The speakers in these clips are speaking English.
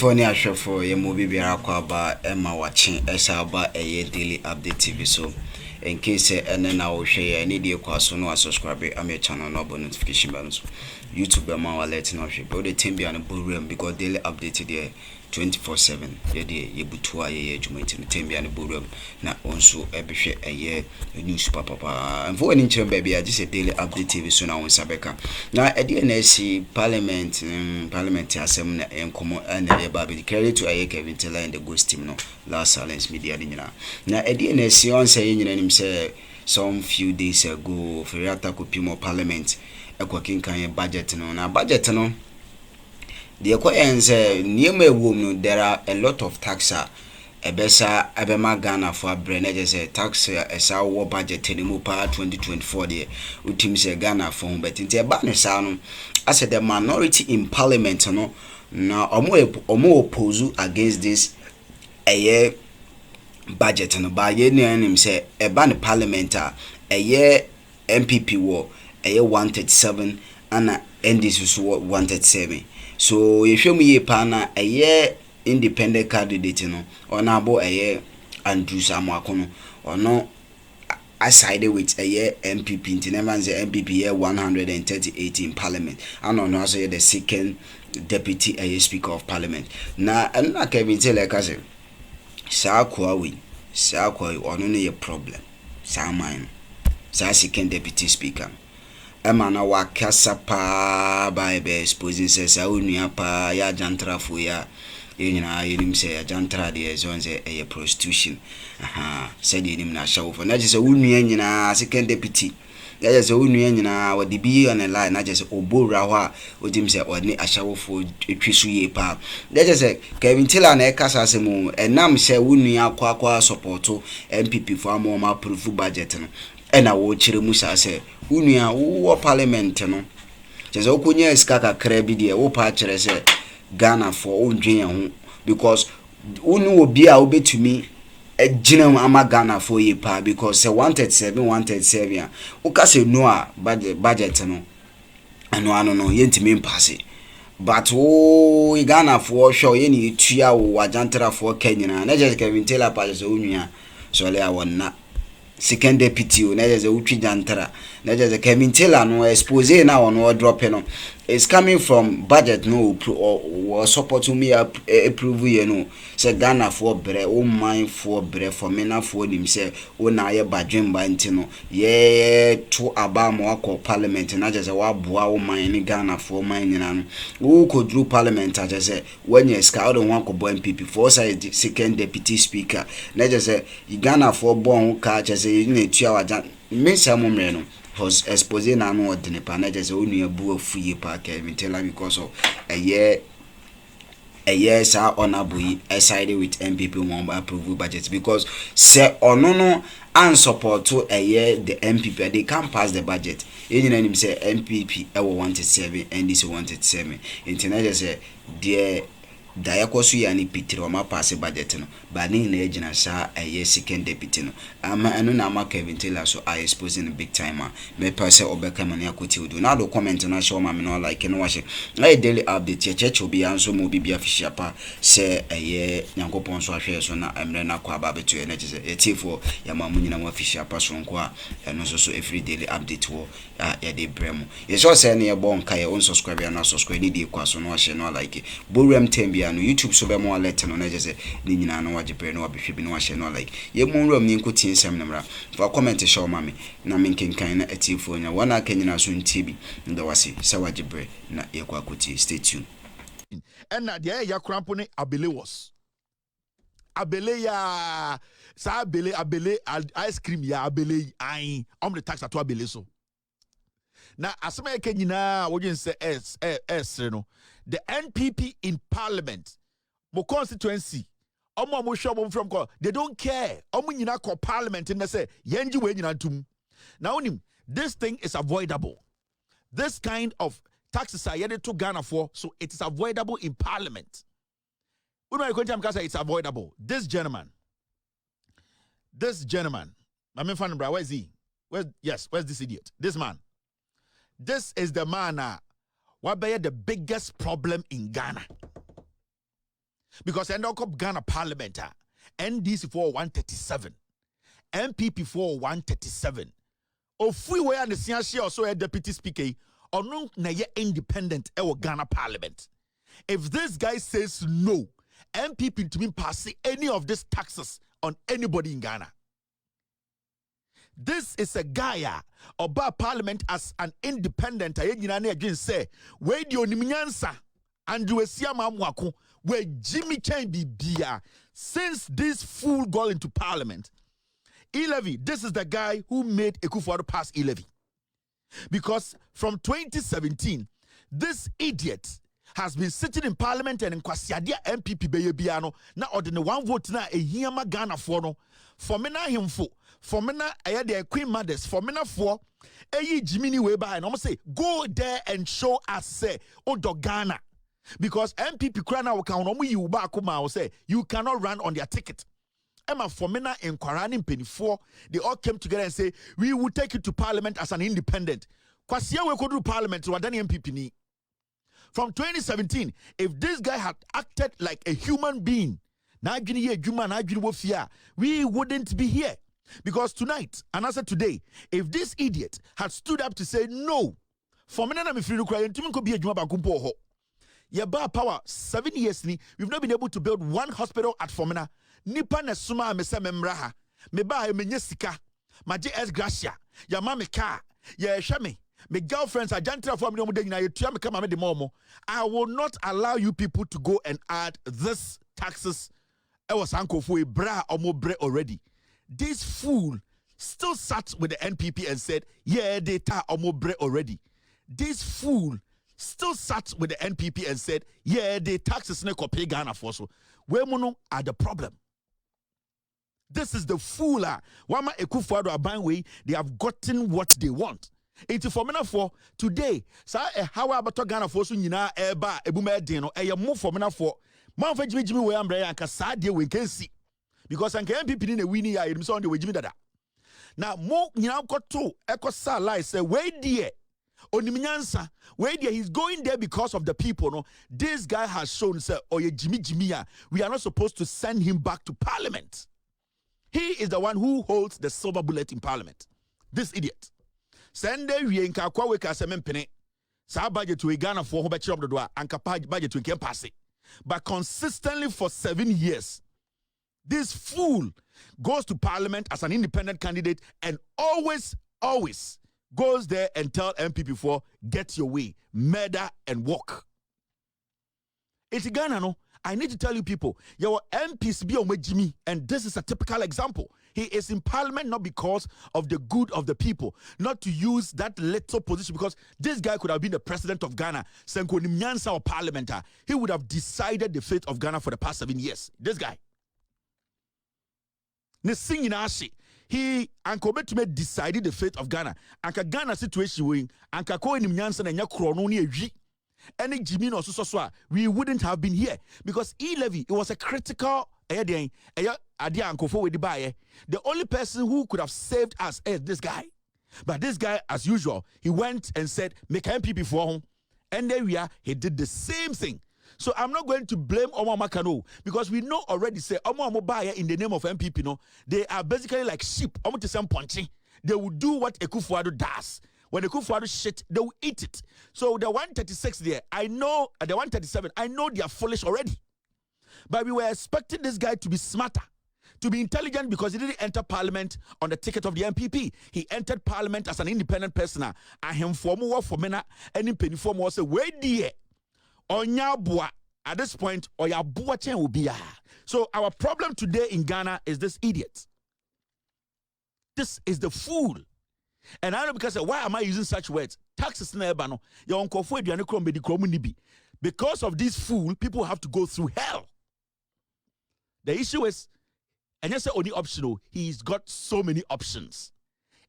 Atiefoɔ ne ahwɛfoɔ yɛ movie biara kɔ aba ɛma wakyɛ ɛsɛ aba ɛyɛ daily update TV so in case ɛne na wo hwɛ yɛ ne die kɔ so no subscribe am channel no abɔ notification bell so YouTube ma wa alert no hwɛ but the team bia no borum because daily update there 24/7 yɛ de yɛ butu a yɛ adwuma nti no team bia no borum na onso ɛbɛhwɛ ɛyɛ news papa and for any nkyerɛ baby I just say daily update TV so na won sabeka na ɛde na asi parliament asɛm na enkomo na yɛ ba be credit to aye Kelvin Tylor and the ghost team no last silence media ni nyina na ɛde na asi on say nyina nim say some few days ago Feriata kopimo parliament ekwakinkan budget no na budget no the acquaintance near womb there are a lot of taxa ebesa ebema Ghana for brand just tax as our budget anymore 2024 there utim say Ghana for but in the ban as the minority in parliament no na omo oppose against this a year budget no by ye him say e ban parliament a year MPP war a year 137 and NDC so 137 so if you me pana a year independent candidate no or na bo a year Andrew Samuakono or no I sided with a year MPP in never say MPP year 138 in parliament and on also the second deputy a speaker of parliament na and na Kelvin Tylor like I say sa kwa or no a problem sa mine sa second deputy speaker Emana wakasa pa ba ebe exposing says a unua pa ya jantra fo ya nyina yenim say ya jantra de zonze a prostitution said yenim na shawo for na just unua nyina second deputy ya just unua nyina wodi bi on the line na just obora ho a odim say oni ashawo fo etwisu ye pa na just Kelvin Tylor na ekasa asemu enam say unua akwa supporto MPP for am approve budget no ena wo chire mu sa se unua wo parliament no je se okunye sika kakra bi de wo pa chire se Ghana for ondwen ho because unu obi a obetumi agina ama Ghana for ye pa because say 137 wo ka se no a budget no ano no yentimi mpase but wo Ghana for show ye ni tua wo ajantra for Kenya na je Kelvin Tylor pa je unua so le awonna second deputy na just utwi jantara na just Kelvin Tylor no expose na on drop no it's coming from budget no or support me approve you know say Ghana for bre o mind for bre for me na for nim say o na ye badwen ba ntino ye to aba mo akọ parliament na just wa boa o mind ni Ghana for mind na no wo ko through parliament a just say when you scout on one ko bo MPP for say second deputy speaker na just say Ghana for bon ka just say na tua wa jan me say mo mre no was exposing na no ordinary pa na just only abu afuye pa Kelvin Tylor because of a year sa honorable sided with MPP one approve budget because say no and support to a year the MPP they can't pass the budget him say MPP wanted 7 and this wanted 7 internet say there Dayakosu yani pitiro ma pass budget no ba ni na ejina sa aye second deputy no ama anu na ma Kelvin Tylor so I exposing a big timer me pass obeka mani akoti odu na do comment na show ma me no like no wahye na daily update church obi anso mo bibia official pa say aye nyankopon so ahwe so na emre na kwa ba betu na gise etifo ya ma munyina mo official pa so nko a eno so every daily update wo ya de bremo ye so say na ye bon ka ye on subscribe na subscribe ni di kwa so no wahye no like borum tembi no YouTube so be mo alert no na je se ni nyina no wage pre no wabehwe bi no wahye no like ye mo nrom ni nko tinsem na mra fa comment show ma me na me nkenkan na atifo nya wana aka nyina so ntibi ndo wase se wage pre na ye kwa koti stay tuned and na dia ya krampo ne abele was abele ya sa abele ice cream ya abele ai the tax ato abele so na asema yake nyina wodwen se s no the NPP in parliament mo constituency mo show from they don't care nyina call parliament and they say yenji we nyina ntum now this thing is avoidable this kind of taxes are yet to Ghana for so it is avoidable in parliament it's avoidable this gentleman I mean fan bra where is he where's this idiot this man this is the man what be the biggest problem in Ghana Because end up Ghana Parliament, NDC for 137, MPP for 137. Of we were the senior also a deputy speaker, or no, na independent Ghana Parliament. If this guy says no, MPP to me pass any of these taxes on anybody in Ghana. This is a guy about Parliament as an independent. I again say, where the Oniminyansa and you see where Jimmy can be beer since this fool got into Parliament. E-levy, this is the guy who made Akufo-Addo pass E-levy. Because from 2017, this idiot has been sitting in Parliament and in Kwasiadia MPP Beyebiano, na ordinary one vote na a Hiyama Ghana for no. For me na himfo, for me na the Queen Mothers, for me na for Jimmy Weber, and almost say, go there and show us, say, Odo Ghana. Because MPP Krana will count on you back will say, you cannot run on their ticket. Emma Fomena and Kwaranim Penny 4, they all came together and say, we will take you to Parliament as an independent. Kwasia we could do Parliament to Adani MPP ni. From 2017, if this guy had acted like a human being, we wouldn't be here. Because tonight, and as today, if this idiot had stood up to say no, Fomena na mifiri cry, and Timin could be a Juma Bakumpo. Yaba power 7 years ni, we've not been able to build one hospital at Fomena. Nipa na suma mesa memraha. Meba menyesika. Maje es gracia. Ya mama car. Ya shame. My girlfriends are gentle for me. I will not allow you people to go and add this taxes. I was uncle for a bra or more bread already. This fool still sat with the NPP and said, yeah, they ta or more bread already. This fool still sat with the NPP and said, yeah, they taxes ne pay Ghana for so. Where mono are the problem? This is the fool. Wama Akufo-Addo Abanwe, they have gotten what they want. It's for me for today. Sa how about Ghana for so nyina eba ebuma den no e move for me for man fa Jimmy we ambre anka sa de we Kesi because anka MPP ni na wini ya edum so on the we Jimmy dada. Now mo nyina koto ekosa lie say we die onimnyansa we die he's going there because of the people no. This guy has shown say oye Jimmy ya we are not supposed to send him back to Parliament. He is the one who holds the silver bullet in Parliament. This idiot. Sunday we in Kakwa we ka semempene. Sa budget to Ghana for hobe chop dodo anka budget we can pass it. But consistently for 7 years, this fool goes to Parliament as an independent candidate and always goes there and tell MPP for get your way, murder and walk. It's Ghana no. I need to tell you people, your MPs be on Jimmy, and this is a typical example. He is in Parliament not because of the good of the people, not to use that little position, because this guy could have been the president of Ghana, Senko Nimnyansa or parliamentar. He would have decided the fate of Ghana for the past 7 years. This guy. He and decided the fate of Ghana. Anka Ghana situation wing, Anka ko Nimnyansa na nya krono ni ewi. Any Jimmy or so we wouldn't have been here because E-levy, it was a critical the only person who could have saved us is this guy. But this guy, as usual, he went and said, make MPP for him. And then he did the same thing. So I'm not going to blame Omo Makano because we know already say Omo Baye in the name of MPP, no, they are basically like sheep. Omo to some punching. They will do what Akufo-Addo does. When the Akufo-Addo shit, they will eat it. So the 136 there, I know, the 137, I know they are foolish already. But we were expecting this guy to be smarter, to be intelligent because he didn't enter Parliament on the ticket of the MPP. He entered Parliament as an independent person. And him for more for mena, any penny for more say, where dear, onya bua. At this point, oya bua chen will be. So our problem today in Ghana is this idiot. This is the fool. And I know because why am I using such words? Taxes never no. Because of this fool, people have to go through hell. The issue is, and that's the only optional. He's got so many options.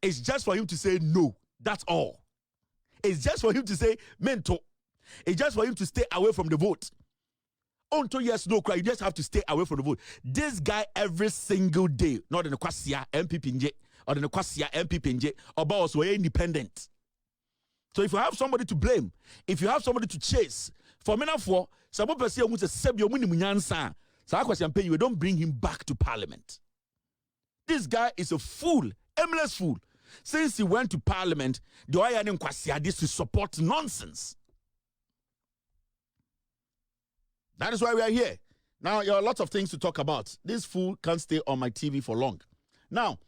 It's just for him to say no. That's all. It's just for him to say mento. It's just for him to stay away from the vote. Until yes, no cry. You just have to stay away from the vote. This guy every single day, not in the Kwasia MPP or in the Kwasia MPP or boss were independent. So if you have somebody to blame, if you have somebody to chase, For me for some person who says Sebio Munimunyansa, so I question pay you don't bring him back to parliament. This guy is a fool, aimless fool. Since he went to parliament, the Oyanim Kwasiadis to support nonsense. That is why we are here. Now, there are lots of things to talk about. This fool can't stay on my TV for long. Now,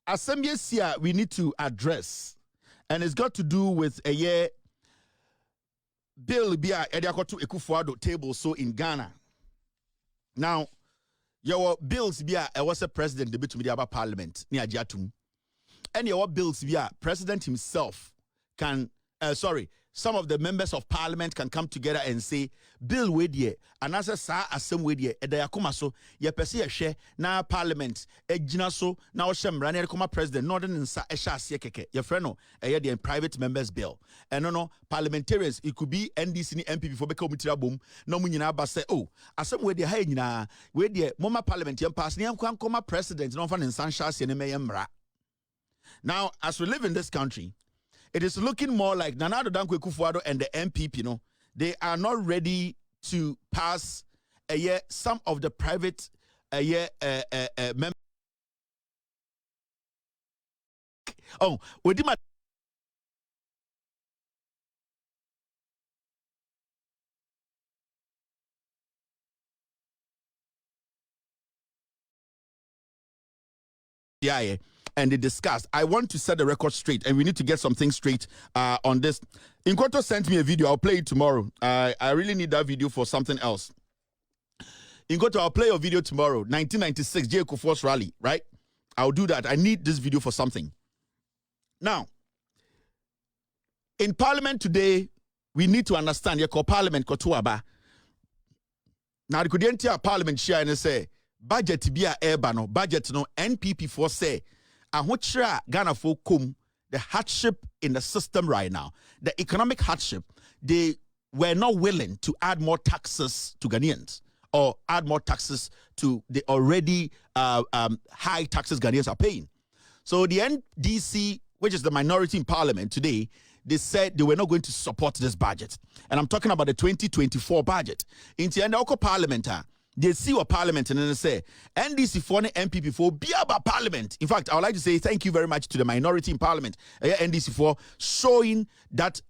assembly here we need to address, and it's got to do with a year bill be to Ekufuado table so in Ghana. Now, your bills be a was a president debate to the parliament near Jatum. And your bills be a president himself can some of the members of parliament can come together and say, Bill Wedie, and as a sa asem Wedie, Edayakuma so, ye pesi share na parliament, ejinaso, na oshem rani koma president, northern and sa esha siekeke, ye freno, the private members bill. And no, parliamentarians, it could be NDC ni MP before beko mitira boom, no munina ba say, oh, asem Wedie hay na, Wedie, moma parliament yam pass, niyam koma president, no fan in sanshas yeneme yamra. Now, as we live in this country, it is looking more like Nana Addo Dankwa Akufo-Addo and the MPP, they are not ready to pass some of the private members. Oh, we did my yeah. And they discussed. I want to set the record straight, and we need to get some things straight on this. Inkoto sent me a video. I'll play it tomorrow. I really need that video for something else. Inkoto, I'll play your video tomorrow. 1996 J. Kufuor's rally, right? I'll do that. I need this video for something. Now, in Parliament today, we need to understand. Your Parliament kotuaba. Now, the Kudientia Parliament share and say budget be a airbano budget no NPP for say. And what Ghana for the hardship in the system right now, the economic hardship, they were not willing to add more taxes to Ghanaians or add more taxes to the already high taxes Ghanaians are paying. So the NDC, which is the minority in parliament today, they said they were not going to support this budget. And I'm talking about the 2024 budget. In the end of parliament, they see what parliament and then they say NDC for MPP for be about parliament. In fact, I would like to say thank you very much to the minority in parliament, NDC for showing that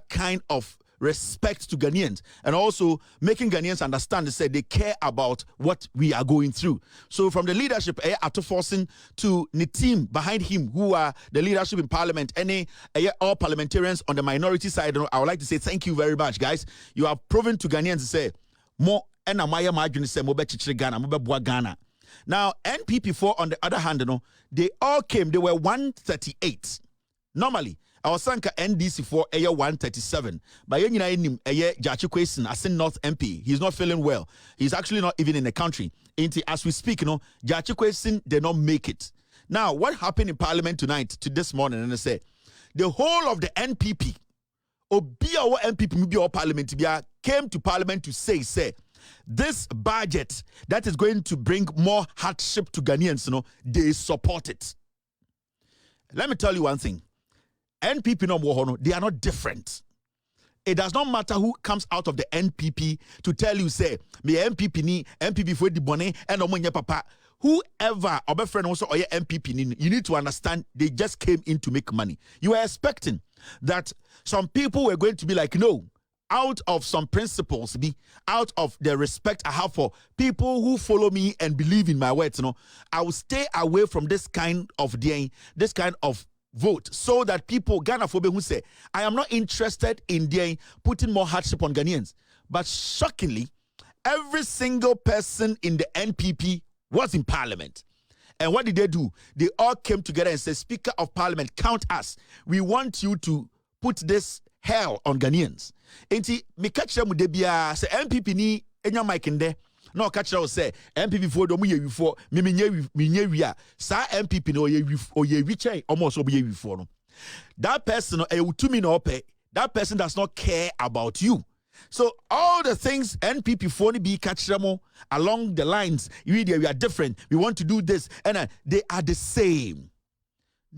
kind of respect to Ghanaians and also making Ghanaians understand. They say they care about what we are going through. So from the leadership, Ato Forcing to the team behind him, who are the leadership in parliament, all parliamentarians on the minority side, I would like to say thank you very much, guys. You have proven to Ghanaians to say more. And Amaya Margin said Ghana, Ghana. Now, NPP4, on the other hand, they all came, they were 138. Normally, our Sanka NDC4 a 137. But you know, Jachi Kwesin, as in North MP, he's not feeling well. He's actually not even in the country. As we speak, Jachi Kwesin did not make it. Now, what happened in Parliament tonight to this morning? And they say the whole of the NPP, or NPP, or Parliament, came to Parliament to say, this budget that is going to bring more hardship to Ghanaians, they support it. Let me tell you one thing. NPP, they are not different. It does not matter who comes out of the NPP to tell you, say, me NPP for the bonnet and omonye papa. Whoever, or friend also, or NPP, you need to understand they just came in to make money. You were expecting that some people were going to be like, no, out of some principles, out of the respect I have for people who follow me and believe in my words, I will stay away from this kind of vote, so that people, Ghana phobe who say, I am not interested in putting more hardship on Ghanaians. But shockingly, every single person in the NPP was in parliament. And what did they do? They all came together and said, Speaker of Parliament, count us. We want you to put this hell on Ghanaians. Enti me catch them with the say MPP ni enya mic in there. No catch them say MPP for do mu ye before me nye wi a sa MPP no ye wi chen almost obi ye before no. That person to me no pay. That person does not care about you. So all the things NPP for be catch them along the lines, we are different. We want to do this, and they are the same.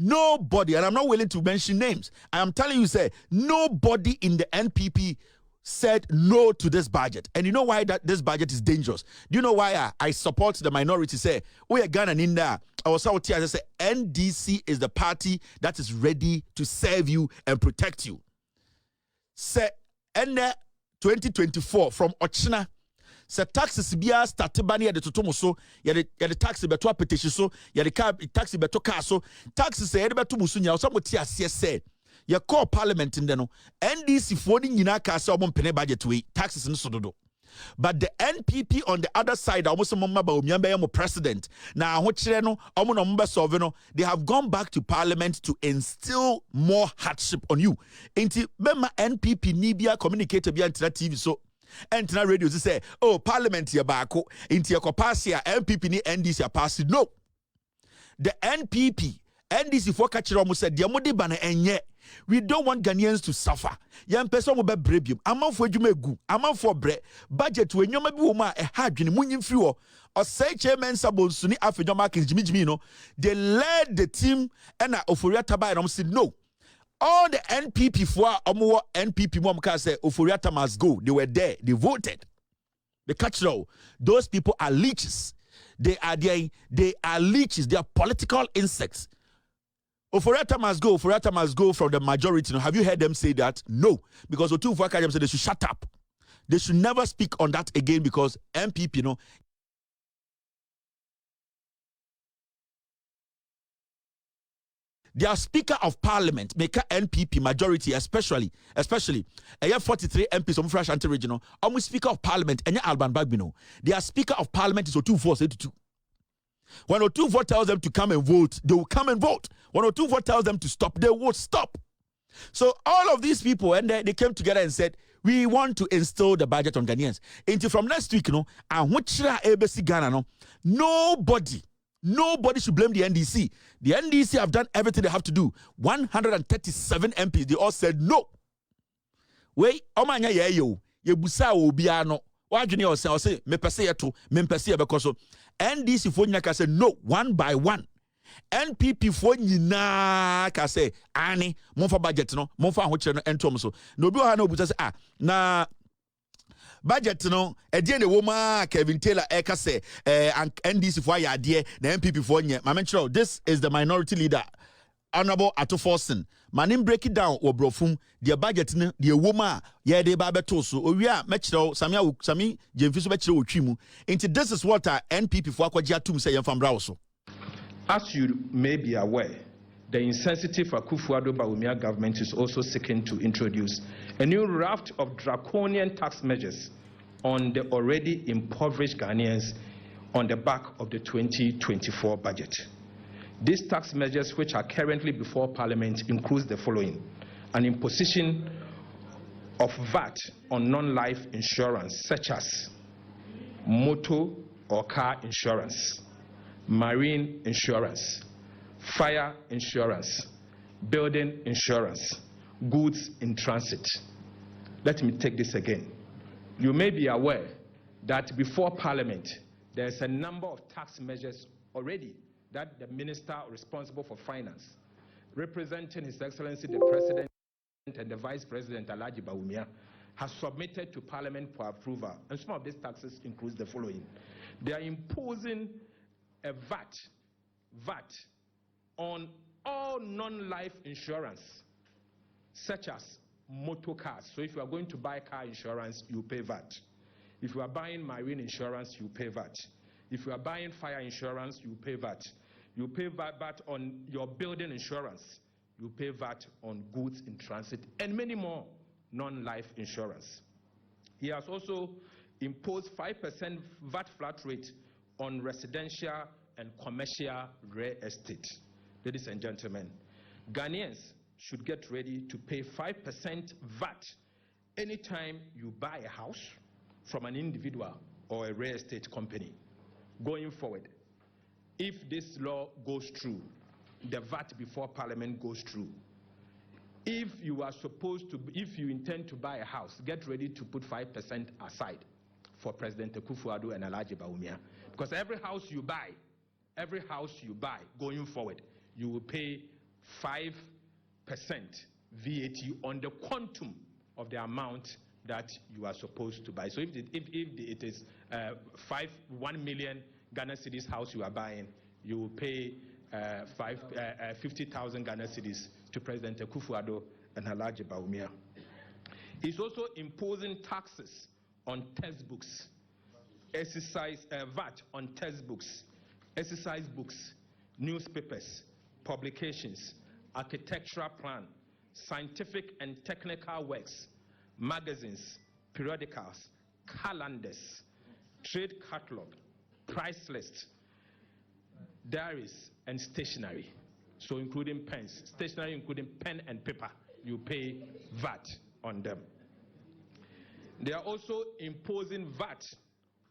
Nobody, and I'm not willing to mention names. I am telling you, say, nobody in the NPP said no to this budget. And you know why that this budget is dangerous? Do you know why I support the minority? Say, we are Ghana in there. I was out here, I say, NDC is the party that is ready to serve you and protect you. Say, and 2024 from Ochina, se taxes biya start bani ya de totomo so ya de taxi beto petition so ya de car taxi beto car so taxes se ya de beto musu nya so moti ase se ya call parliament in no NDC for ni nyina ka se omo pene budget we taxes no so dodo. But the NPP on the other side, almost president. Now, they have gone back to parliament to instill more hardship on you. Inti Bema NPP Nibia communicated via TV so Antina radio say, oh, parliament ya bako, inti ya kopasia NPP ni NDC ya pasi. No. The NDC for Kachiromu said, Diamodi bana enye. We don't want Ghanaians to suffer. Young person will be brebium. Among for Jumegu, among for bread, budget when you may be woman a hard in Munin Fuel or say chairman Sabon Suni African markets Jimmy Jimino. They led the team and Ofuria Taba and said no. All the NPP for Omo NPP Momka say Ofuriata must go. They were there, they voted. The catch those people are leeches. They are leeches, they are political insects. Ofuriata must go from the majority. Now, have you heard them say that? No. Because Otu Fuakajam said they should shut up. They should never speak on that again because MPP, their Speaker of Parliament, make a NPP majority, especially, a 43 MPs from Fresh Anti-Regional, almost Speaker of Parliament, and Alban Bagbino. Their Speaker of Parliament is Otu 482. When Otu tells them to come and vote, they will come and vote. When Otu tells them to stop, they will stop. So all of these people, and they came together and said, we want to instill the budget on Ghanaians. Until from next week, and which ABC Ghana, nobody should blame the NDC. The NDC have done everything they have to do. 137 MPs, they all said no. Wait, omanya yeyo, yebusa obiano. Why do you say me pese yeto, me pese because NDC for nyaka say no one by one. NPP for nyina ka say ani monfa budget no monfa ahokyere no entom so. No bi ha na obuta say na budget no edie ne woma Kelvin Tylor eka say NDC for ayade na NPP for nye. Ma menchiro this is the minority leader Honorable Atoforsen. Manim break it down or brofum the budget ne the woma ye de ba beto so owia mechiro sami jemfiso bechiro otwimu. Into this is what NPP for akwaji atum say yemfam bra so. As you may be aware, the insensitive Akufo-Addo government is also seeking to introduce a new raft of draconian tax measures on the already impoverished Ghanaians on the back of the 2024 budget. These tax measures, which are currently before Parliament, include the following: an imposition of VAT on non-life insurance, such as motor or car insurance, marine insurance, fire insurance, building insurance, goods in transit. Let me take this again. You may be aware that before Parliament, there's a number of tax measures already that the minister responsible for finance, representing His Excellency the President and the Vice President Alhaji Bawumia, has submitted to Parliament for approval. And some of these taxes include the following: they are imposing a VAT on all non-life insurance, such as motor cars. So if you are going to buy car insurance, you pay VAT. If you are buying marine insurance, you pay VAT. If you are buying fire insurance, you pay VAT. You pay VAT on your building insurance. You pay VAT on goods in transit, and many more non-life insurance. He has also imposed 5% VAT flat rate on residential and commercial real estate. Ladies and gentlemen, Ghanaians should get ready to pay 5% VAT anytime you buy a house from an individual or a real estate company. Going forward, if this law goes through, the VAT before Parliament goes through, if you intend to buy a house, get ready to put 5% aside for President Akufo-Addo and Alhaji Bawumia. Because every house you buy going forward, you will pay 5% VAT on the quantum of the amount that you are supposed to buy. So if it is 1 million Ghana cedis house you are buying, you will pay 50,000 Ghana cedis to President Akufo-Addo and Alhaji Bawumia. It's also imposing taxes on textbooks, VAT on textbooks, exercise books, newspapers, publications, architectural plan, scientific and technical works, magazines, periodicals, calendars, trade catalog, price list, diaries, and stationery. So including pens, stationery including pen and paper, you pay VAT on them. They are also imposing VAT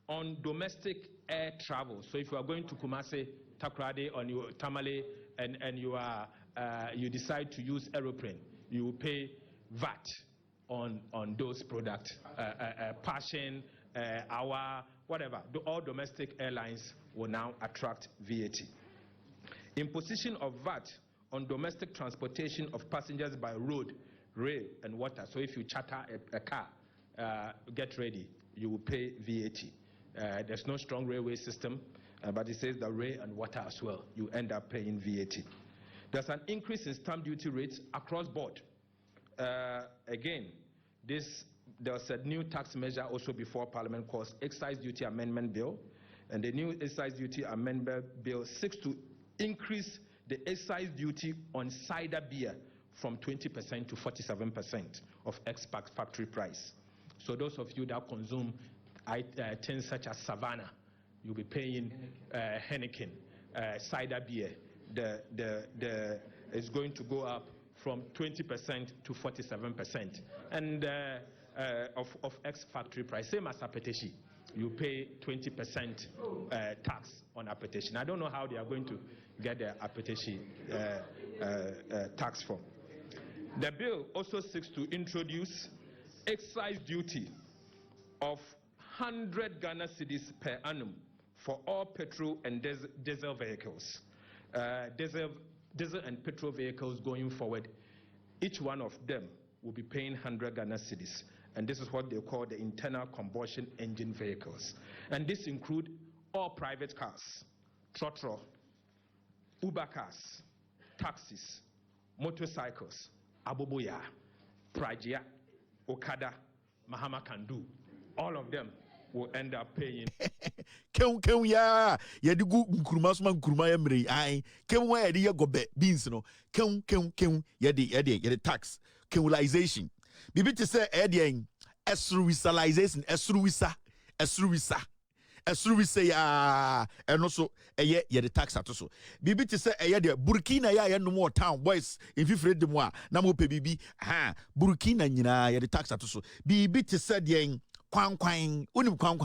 on domestic air travel. So if you are going to Kumasi, Takoradi, or Tamale, and you decide to use aeroplane, you will pay VAT on those products, Passion, Our, whatever. All domestic airlines will now attract VAT. Imposition of VAT on domestic transportation of passengers by road, rail, and water. So if you charter a car, get ready, you will pay VAT. There's no strong railway system, but it says that rail and water as well, you end up paying VAT. There's an increase in stamp duty rates across board. Again, there's a new tax measure also before Parliament called Excise Duty Amendment Bill, and the new Excise Duty Amendment Bill seeks to increase the excise duty on cider beer from 20% to 47% of ex-factory price. So those of you that consume things such as Savannah, you'll be paying Heineken, cider beer. It's going to go up from 20% to 47%, and of ex-factory price, same as Apeteshi. You pay 20% tax on Apeteshi. I don't know how they are going to get the Apeteshi tax from. The bill also seeks to introduce excise duty of 100 Ghana cedis per annum for all petrol and diesel vehicles. Diesel and petrol vehicles going forward, each one of them will be paying 100 Ghana cedis. And this is what they call the internal combustion engine vehicles. And this includes all private cars, trotro, Uber cars, taxis, motorcycles, Aboboya, Prajia, Okada, Mahama Kandu. All of them will end up paying. Ken ya gu nkuruma soma nkuruma ya mre ai ken wa ya go beans no ken ya de tax kenulization bibi te say esruwisalization esruwisa ya eno so ya de tax atoso bibi te say de Burkina ya no more town boys in fifred dem a na mo pe bibi Burkina nyina ya de tax atoso bibi te say de kwan unim kwan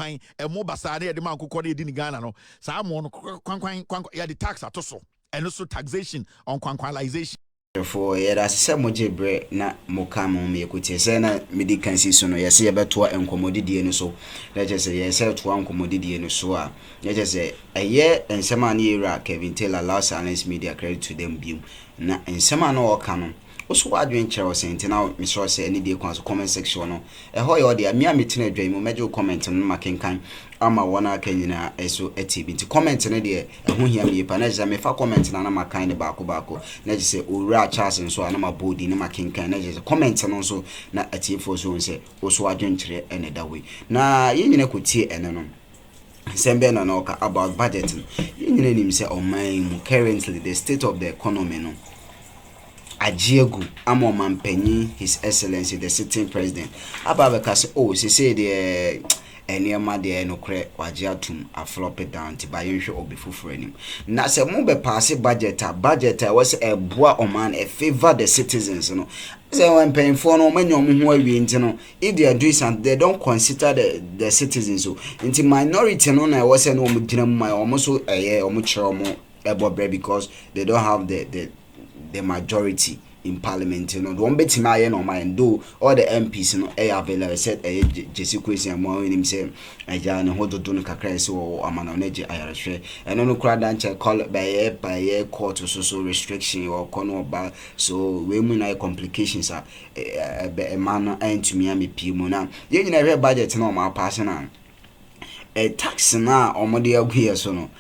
mo basade ya de man kokode edi ni Ghana no sa mo no kwan ya de tax atoso and also taxation on kwanization. For yɛda sɛ mogye bre na moka mo me ekutie sɛ na medi kansi so no yɛsɛ yɛbɛtoa enkomodidie no so na kyerɛ yɛsɛ toa enkomodidie no so a yɛkyerɛ sɛ ɛyɛ nsɛm a ne yɛwura Kelvin Taylor allow silence media credit to them biom na nsɛm a no ɔka no also wadwen kyerɛ wo sɛ ntina me sure sɛ any day kwan so comment section no ɛhɔ yɛ ɔde me a metina adwan mu mɛgye comment no makenkan ama wona aka nyina eso etibi nti comment no de ɛho hia me pa na gye me fa comment na makan ne baako na gye sɛ owura Charles nso na mabodi ne makenkan na gye comment no nso na atiefo so sɛ also wadwen kyerɛ ene da we na yenyina kotie ene no sembe na no ka about budget yenyina nim sɛ ɔman currently the state of the economy no Ajiegu amo mampenyi His Excellency the sitting president ababeka se se de eniema de enokre waje atum aflop down ti ba yenhwe obefufuru anim na se mo be pass budget was a boa oman a favor the citizens no say when paying for no many omo ho awie nti no if they are doing something they don't consider the citizens so into minority no na was no omo gina mu omo so omo kire omo ebo because they don't have the majority in parliament, you know, don't bet him I no mind do all the MPs, you know, available said Jesse question more in himself. I jan hold to no crazy or a man on edge Irish. And no crowd and call it by court or social restriction or corner bar. So women are complications are a man and to Miami Pimona. You never budget no my person. A tax na or modi here so no.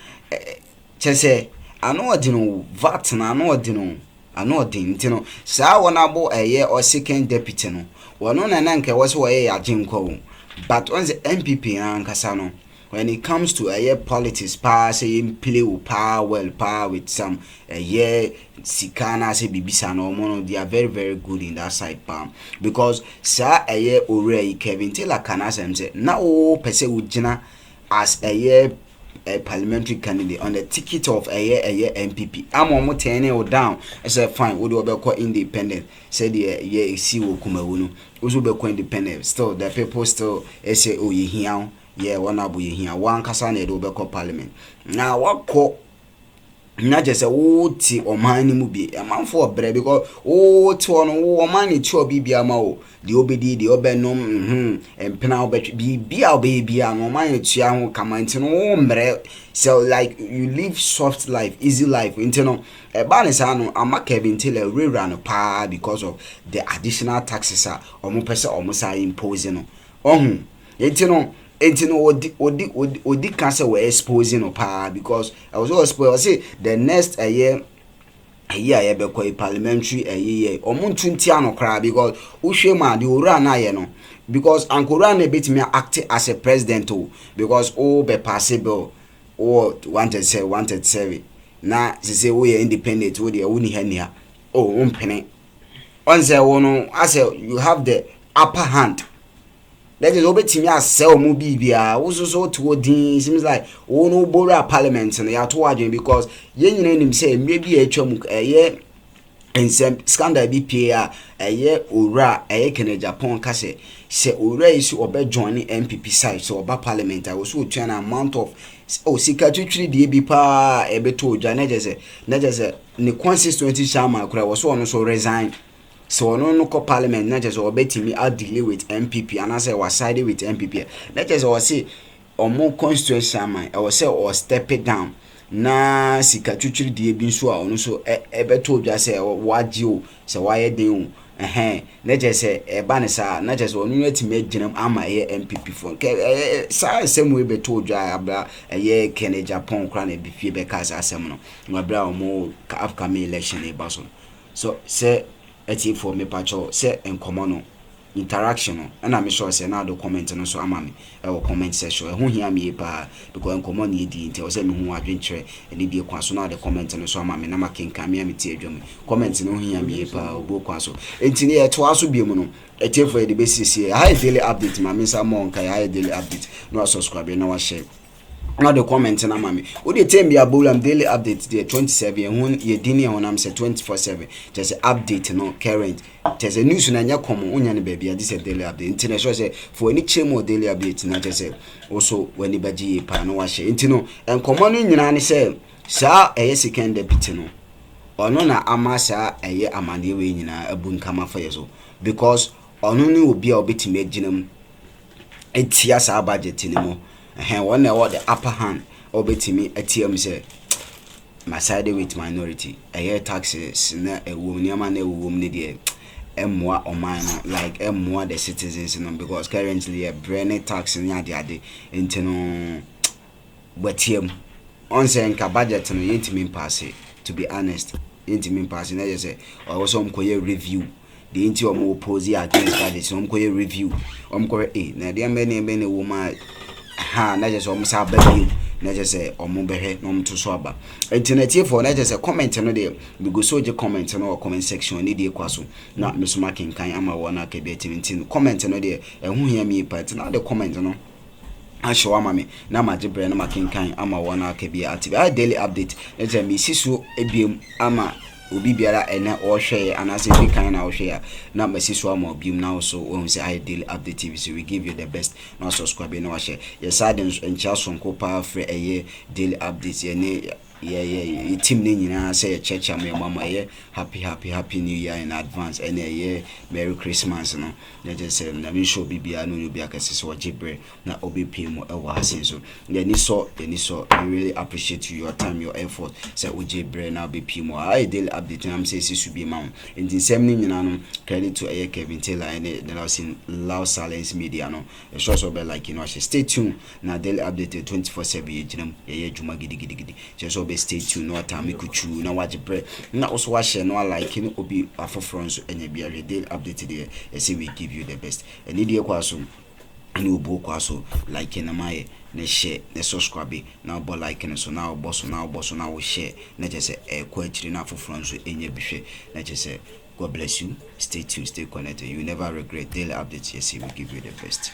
Chese, I know what you know, VAT na I know what you know. I know you know. Sa abo a year or second deputy no. Wano na nanke was way a jinko. But on the MPP and Casano, when it comes to a year politics, power saying play with power with some a year Sikana say Bibisano mono, they are very, very good in that side palm. Because sa a year already Kelvin Tylor can say now pese ujina as a year a parliamentary candidate on the ticket of a year MPP. I'm on turning or down. I said fine, we do be independent. Said yeah, see wo kumawunu. Also be independent. Still the people still say oh ye here. Yeah, one abu ye here. One kasane do be parliament. Now what call not just a ti or mine mu be a man for bread because to on money to be amao the obedi the obenom and penal be our baby and no mind to young come into no so like you live soft life easy life internal a banisano ama Kelvin Tylor rerun pa because of the additional taxes are almost person almost are imposing odi cancer were exposing of because I was always supposed to say the next a year be quite parliamentary a year or moon 20 ano cry because Ushema the Urana no because Uncle Rana bit me act as a president too because be possible or wanted say now they say we are independent we are only here penny on say one I say you have the upper hand. That is obetimi asell mu bibia so to din seems like no borrow parliament and ya to adwen because yen nyina nim say maybe atwam ensem scandal BPA ora Kenya Japan ka say ora isi obe join MPP side so oba parliament I was so an amount of sika twitwiri de bi pa ebeto odwa na je ne constituency chairman kura was so resign. So no parliament not just obetimi I'll deal with MPP and I say was sided with MPP. That is what say or more constituency I will say or step it down. Na sika chuchiri die bi nso a ono so ebeto odwa say what you say why dey na just say eba ne sa na just onu etime ginam ama MPP for sa asem we beto odwa abra Kenya Japan kra na bifie be ka asem no abra omo upcoming election e baso so say eti for me pacho say enkomo no interaction no and I'm sure say na do comment no so ama me e wo comment section e ho hia me pa because enkomo na edi nti o say me ho adwenkyere e ne die kwaso na de comment no so ama me na makenka me ti adwom comment no hia me pa obo kwaso enti ne e to aso biemu no eti for the basis here high daily update ma me sa mo nka high daily update no subscribe na wa share now the comment na mami o dey tell me abolam daily update there 27 hun ye dini honam say 24/7 just update no current just a news na nya komo unya ne bia this daily update international say for any chemo daily update na just say also when ibaji pa no wa share intino enkomo no nyina ne say sa second deputy no ono na amasa amane we nyina abunkama fa yeso because ono ni obi a obetime aginam etia sa budget ni mo one the upper hand obetimi atm say my side with minority taxes na niama na ewom ne de emmoa oman like emmoa the citizens because currently a brand tax nya de intino wetiam on say nka budget no yentimi pass to be honest yentimi pass na just say also mkoye review the inti omo oppose against budget so mkoye review omko na de mbene woman na just almost have baby na just say omo behe no mto so aba internet for na just say comment no dey we go so je comment no comment section ni dey kwaso na me so making kan ama wona ka be tin comment no dey ehun hia mi part na the comment no asho ama me na majibre na making kan ama wona ka be active daily update na je me siso ebiem ama obi biara ene o hwe anase bi kan na o hwe na masiso ama obium na so we say daily update TV so we give you the best na subscribe na wa share yes adin ncha sonko pa free daily update ye ne yeah team ni nyina say church am your mama yeah happy new year in advance and yeah merry Christmas no na just say na me show bibia no obi akase so ogibre na obi pim e wa hasen so ni so I really appreciate your time, your effort say ogibre na obi pim I daily update am say si be mam in the same ni nyina no credit to Kelvin Tylor and the Loud Silence Media no e sure so be like stay tuned na daily update 24/7 yejinam ye juma gidi so be stay tuned no time kuchu na wagibre na also wa share no like obi afoforo so enya bia daily update there say we give you the best and need ye kwaso and you book also like na my na share na subscribe na bo like na so na boss na we share na just say kwa chiri na afoforo so enya bihwe na just say God bless you. Stay tuned, stay connected. You never regret daily updates. Yes, we give you the best.